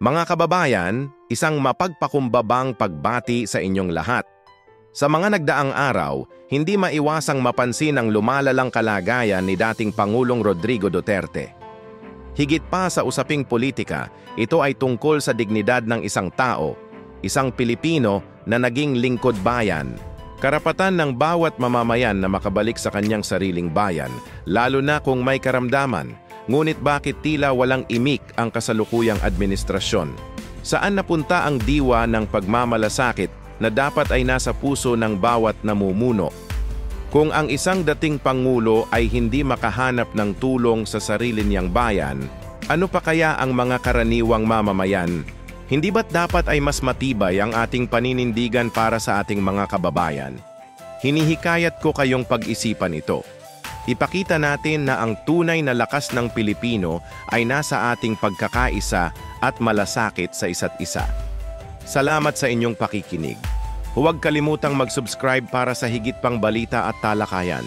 Mga kababayan, isang mapagpakumbabang pagbati sa inyong lahat. Sa mga nagdaang araw, hindi maiwasang mapansin ang lumalalang kalagayan ni dating Pangulong Rodrigo Duterte. Higit pa sa usaping politika, ito ay tungkol sa dignidad ng isang tao, isang Pilipino na naging lingkod bayan. Karapatan ng bawat mamamayan na makabalik sa kanyang sariling bayan, lalo na kung may karamdaman. Ngunit bakit tila walang imik ang kasalukuyang administrasyon? Saan napunta ang diwa ng pagmamalasakit na dapat ay nasa puso ng bawat namumuno? Kung ang isang dating pangulo ay hindi makahanap ng tulong sa sarili niyang bayan, ano pa kaya ang mga karaniwang mamamayan? Hindi ba't dapat ay mas matibay ang ating paninindigan para sa ating mga kababayan? Hinihikayat ko kayong pag-isipan ito. Ipakita natin na ang tunay na lakas ng Pilipino ay nasa ating pagkakaisa at malasakit sa isa't isa. Salamat sa inyong pakikinig. Huwag kalimutang mag-subscribe para sa higit pang balita at talakayan.